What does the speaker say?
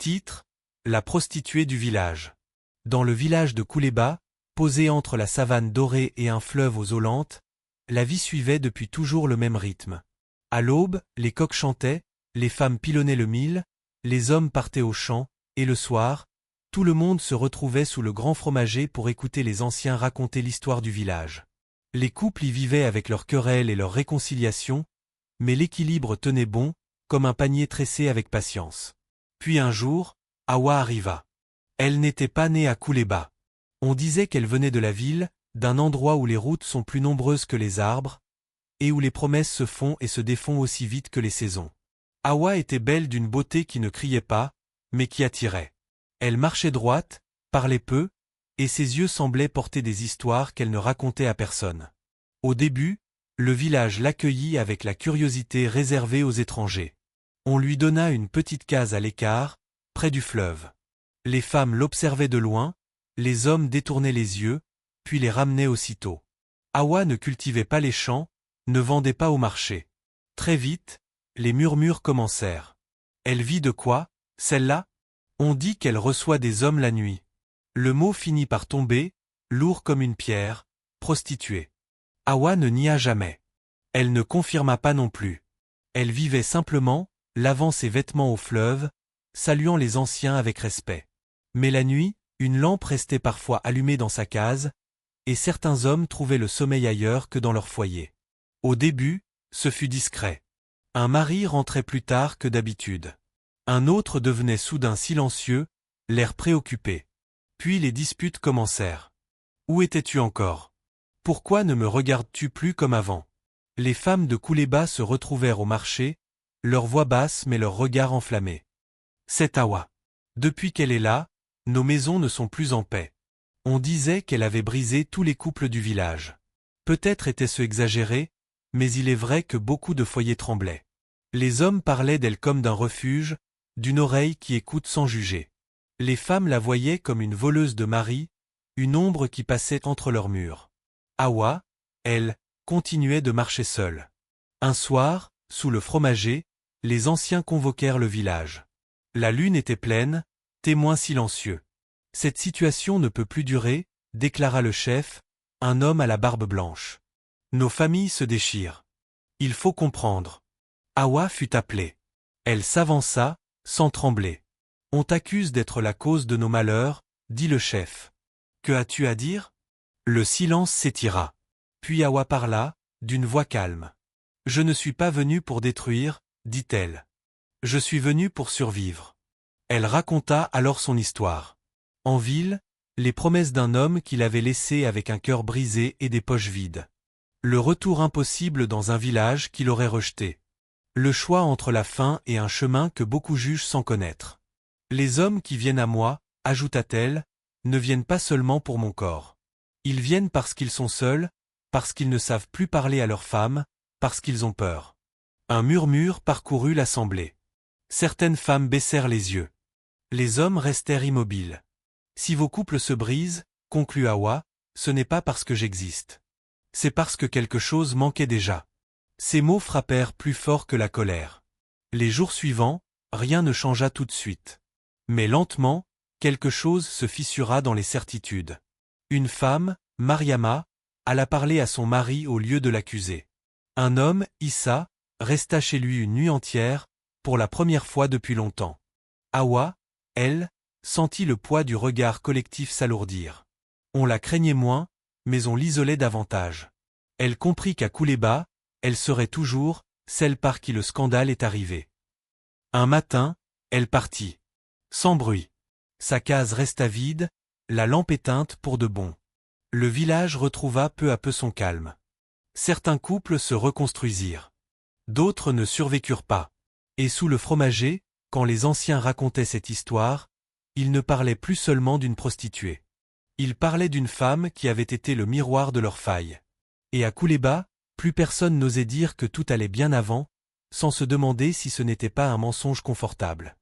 Titre: La prostituée du village. Dans le village de Kouleba, posé entre la savane dorée et un fleuve aux eaux lentes, la vie suivait depuis toujours le même rythme. À l'aube, les coqs chantaient, les femmes pilonnaient le mil, les hommes partaient au champ, et le soir, tout le monde se retrouvait sous le grand fromager pour écouter les anciens raconter l'histoire du village. Les couples y vivaient avec leurs querelles et leurs réconciliations, mais l'équilibre tenait bon, comme un panier tressé avec patience. Puis un jour, Hawa arriva. Elle n'était pas née à Kouleba. On disait qu'elle venait de la ville, d'un endroit où les routes sont plus nombreuses que les arbres, et où les promesses se font et se défont aussi vite que les saisons. Hawa était belle d'une beauté qui ne criait pas, mais qui attirait. Elle marchait droite, parlait peu, et ses yeux semblaient porter des histoires qu'elle ne racontait à personne. Au début, le village l'accueillit avec la curiosité réservée aux étrangers. On lui donna une petite case à l'écart, près du fleuve. Les femmes l'observaient de loin, les hommes détournaient les yeux, puis les ramenaient aussitôt. Hawa ne cultivait pas les champs, ne vendait pas au marché. Très vite, les murmures commencèrent. Elle vit de quoi, celle-là? On dit qu'elle reçoit des hommes la nuit. Le mot finit par tomber, lourd comme une pierre, prostituée. Hawa ne nia jamais. Elle ne confirma pas non plus. Elle vivait simplement, lavant ses vêtements au fleuve, saluant les anciens avec respect. Mais la nuit, une lampe restait parfois allumée dans sa case, et certains hommes trouvaient le sommeil ailleurs que dans leur foyer. Au début, ce fut discret. Un mari rentrait plus tard que d'habitude. Un autre devenait soudain silencieux, l'air préoccupé. Puis les disputes commencèrent. Où étais-tu encore? Pourquoi ne me regardes-tu plus comme avant? Les femmes de Kouleba se retrouvèrent au marché, leur voix basse mais leur regard enflammé. C'est Hawa. Depuis qu'elle est là, nos maisons ne sont plus en paix. On disait qu'elle avait brisé tous les couples du village. Peut-être était-ce exagéré, mais il est vrai que beaucoup de foyers tremblaient. Les hommes parlaient d'elle comme d'un refuge, d'une oreille qui écoute sans juger. Les femmes la voyaient comme une voleuse de mari, une ombre qui passait entre leurs murs. Hawa, elle, continuait de marcher seule. Un soir, sous le fromager, les anciens convoquèrent le village. La lune était pleine, témoin silencieux. Cette situation ne peut plus durer, déclara le chef, un homme à la barbe blanche. Nos familles se déchirent. Il faut comprendre. Hawa fut appelée. Elle s'avança, sans trembler. On t'accuse d'être la cause de nos malheurs, dit le chef. Que as-tu à dire? Le silence s'étira. Puis Hawa parla, d'une voix calme. Je ne suis pas venue pour détruire, dit-elle. Je suis venue pour survivre. Elle raconta alors son histoire. En ville, les promesses d'un homme qui l'avait laissé avec un cœur brisé et des poches vides. Le retour impossible dans un village qui l'aurait rejeté. Le choix entre la faim et un chemin que beaucoup jugent sans connaître. Les hommes qui viennent à moi, ajouta-t-elle, ne viennent pas seulement pour mon corps. Ils viennent parce qu'ils sont seuls, parce qu'ils ne savent plus parler à leurs femmes, parce qu'ils ont peur. Un murmure parcourut l'assemblée. Certaines femmes baissèrent les yeux. Les hommes restèrent immobiles. Si vos couples se brisent, conclut Hawa, ce n'est pas parce que j'existe. C'est parce que quelque chose manquait déjà. Ces mots frappèrent plus fort que la colère. Les jours suivants, rien ne changea tout de suite. Mais lentement, quelque chose se fissura dans les certitudes. Une femme, Mariama, alla parler à son mari au lieu de l'accuser. Un homme, Issa, resta chez lui une nuit entière, pour la première fois depuis longtemps. Hawa, elle, sentit le poids du regard collectif s'alourdir. On la craignait moins, mais on l'isolait davantage. Elle comprit qu'à Kouleba, elle serait toujours celle par qui le scandale est arrivé. Un matin, elle partit. Sans bruit. Sa case resta vide, la lampe éteinte pour de bon. Le village retrouva peu à peu son calme. Certains couples se reconstruisirent. D'autres ne survécurent pas. Et sous le fromager, quand les anciens racontaient cette histoire, ils ne parlaient plus seulement d'une prostituée. Ils parlaient d'une femme qui avait été le miroir de leurs failles. Et à Kouleba, plus personne n'osait dire que tout allait bien avant, sans se demander si ce n'était pas un mensonge confortable.